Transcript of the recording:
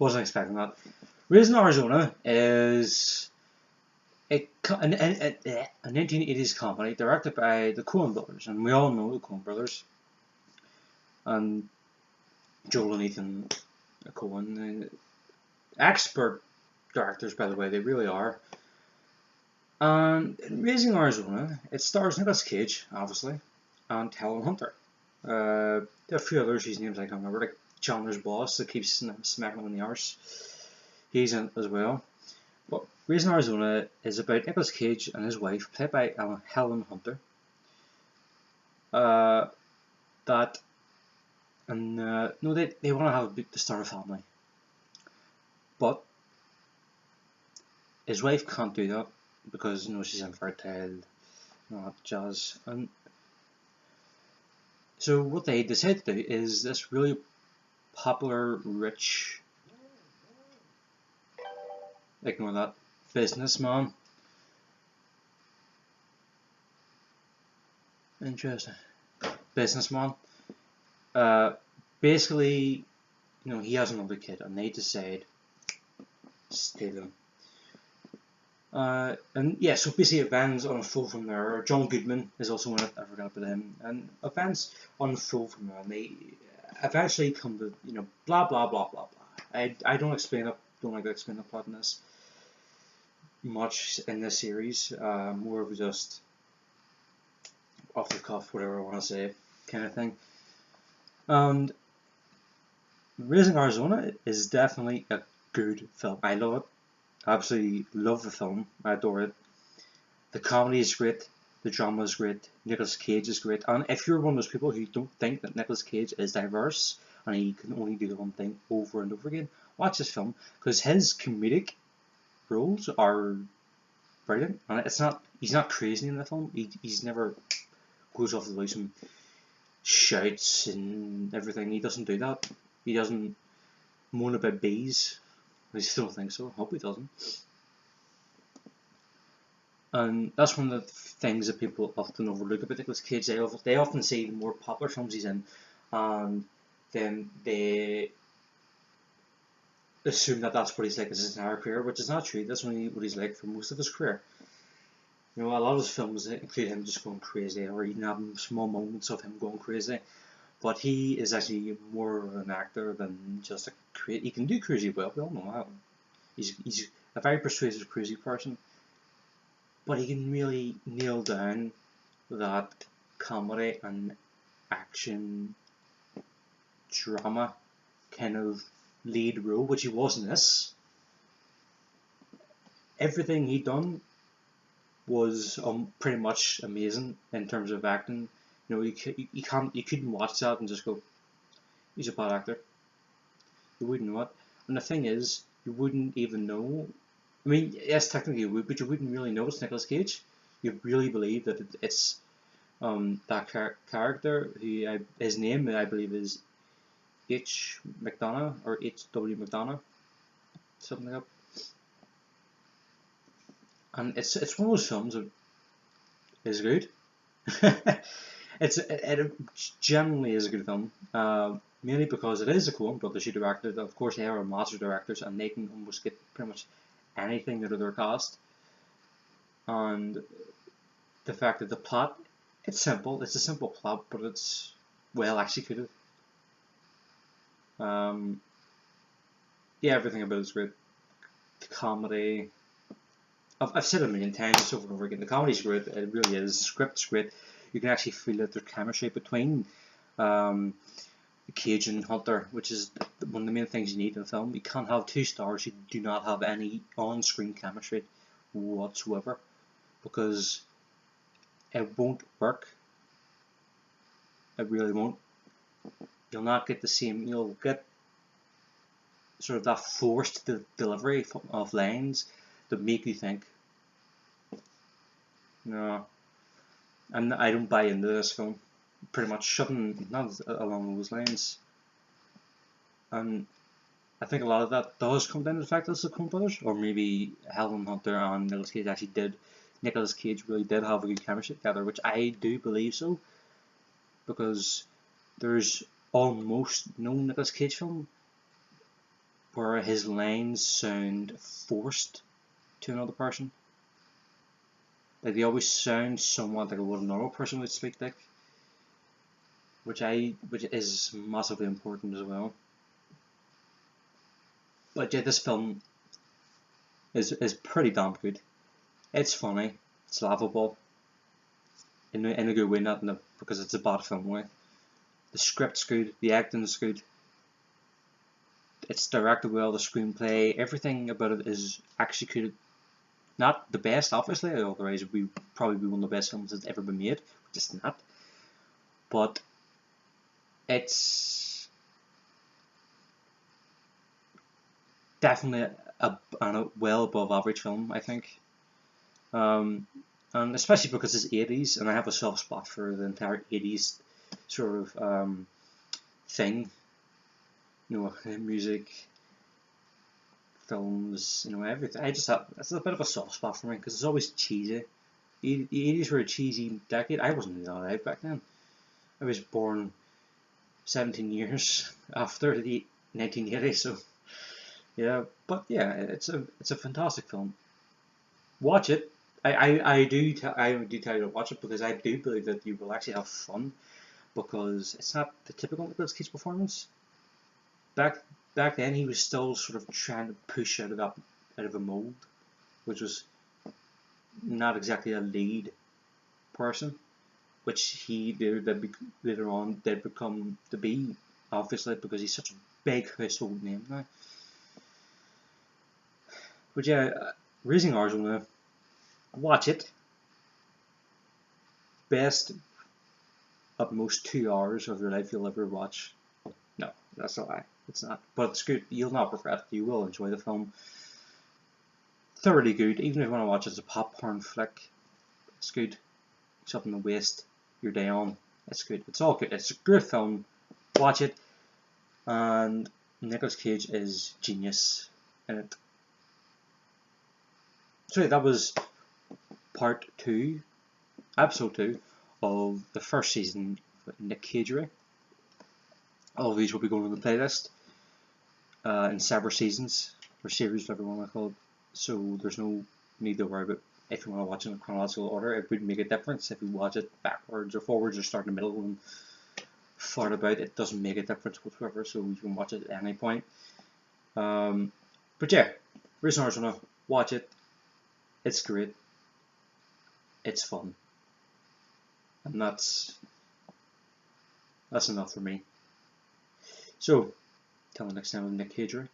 Wasn't expecting that. Raising Arizona is a 1980s comedy directed by the Coen brothers, and we all know the Coen brothers, and Joel and Ethan Coen, expert directors, by the way, they really are. And in Raising Arizona, it stars Nicolas Cage, obviously, and Helen Hunter. There are a few others whose names I can't remember, like Chandler's boss that keeps smacking him in the arse. He's in it as well. But Raising Arizona is about Nicolas Cage and his wife, played by Helen Hunter. No, they want to have to start a family, but his wife can't do that because she's infertile, and all that jazz. And so what they decide to do is this really popular, rich, ignore that, businessman. Interesting. Businessman. Basically, he has another kid, and they decide to steal him. And yeah, so basically events unfold from there. John Goodman is also in it, I forgot about him. And events unfold from there, and they eventually come to, blah blah blah blah blah. I don't like to explain the plot in this much in this series. More of just off the cuff, whatever I want to say, kind of thing. And Raising Arizona is definitely a good film. I love it. Absolutely love the film. I adore it. The comedy is great. The drama is great. Nicolas Cage is great. And if you're one of those people who don't think that Nicolas Cage is diverse and he can only do the one thing over and over again, watch this film, because his comedic roles are brilliant. And he's not crazy in the film. He's never goes off the rails and shouts and everything. He doesn't do that. He doesn't moan about bees. I still don't think so. I hope he doesn't. And that's one of the things that people often overlook about Nicolas Cage. They often see the more popular films he's in, and then they assume that that's what he's like as his entire career, which is not true. That's only what he's like for most of his career. A lot of his films include him just going crazy, or even having small moments of him going crazy. But he is actually more of an actor than just a crazy. He can do crazy well. We all know that. He's a very persuasive crazy person, but he can really nail down that comedy and action drama kind of lead role, which he was in this. Everything he done was pretty much amazing in terms of acting. You couldn't watch that and just go, he's a bad actor. You wouldn't know it. And the thing is, you wouldn't even know. I mean, yes, technically you would, but you wouldn't really know it's Nicolas Cage. You really believe that it's that character. His name, I believe, is H. McDonough or H.W. McDonough, something like that. And it's one of those films that is good. It generally is a good film, mainly because it is a Coen brothers who directed. Of course, they are master directors, and they can almost get pretty much anything out of their cast. And the fact that the plot, it's simple. It's a simple plot, but it's well executed. Yeah, everything about it is great. The comedy, I've said it a million times, just over and over again. The comedy's great. It really is. The script's great. You can actually feel that there's chemistry between Cage and Hunter, which is one of the main things you need in a film. You can't have two stars who do not have any on-screen chemistry whatsoever, because it won't work. It really won't. You'll not get the same. You'll get sort of that forced delivery of lines that make you think. No. And I don't buy into this film. Pretty much shouldn't, not along those lines. And I think a lot of that does come down to the fact that it's the Coen brothers, or maybe Helen Hunter and Nicolas Cage actually did. Nicolas Cage really did have a good chemistry together, which I do believe so, because there's almost no Nicolas Cage film where his lines sound forced to another person. Like they always sound somewhat like what a normal person would speak like, which is massively important as well. But yeah, this film is pretty damn good. It's funny, it's laughable, in a good way, not because it's a bad film way. The script's good, the acting's good, it's directed well, the screenplay, everything about it is executed. Not the best, obviously, otherwise it would probably be one of the best films that's ever been made, which it's not. But it's definitely a well above average film, I think. And especially because it's 80s, and I have a soft spot for the entire 80s sort of thing. Music, films, everything. It's a bit of a soft spot for me because it's always cheesy. The 80s were a cheesy decade. I wasn't even alive back then. I was born 17 years after the 1980s, so yeah. But yeah, it's a fantastic film. Watch it. I do tell you to watch it because I do believe that you will actually have fun because it's not the typical Nicolas Cage performance. Back then he was still sort of trying to push out of a mold, which was not exactly a lead person, which he later on did become to be, obviously, because he's such a big household name now. But yeah, Raising Arizona, watch it. Best at most 2 hours of your life you'll ever watch. No, that's a lie. It's not. But it's good. You'll not regret it. You will enjoy the film. Thoroughly good. Even if you want to watch it as a popcorn flick, it's good. Something to waste your day on. It's good. It's all good. It's a good film. Watch it. And Nicolas Cage is genius in it. So that was part 2, episode 2 of the first season of Nick Cagery. All of these will be going on the playlist in several seasons, or series, whatever you want to call it. So there's no need to worry about if you want to watch it in chronological order. It wouldn't make a difference if you watch it backwards or forwards or start in the middle and fart about. It doesn't make a difference whatsoever, so you can watch it at any point. But yeah, Raising Arizona, watch it. It's great. It's fun. And that's enough for me. So, till the next time with Nick Cagery.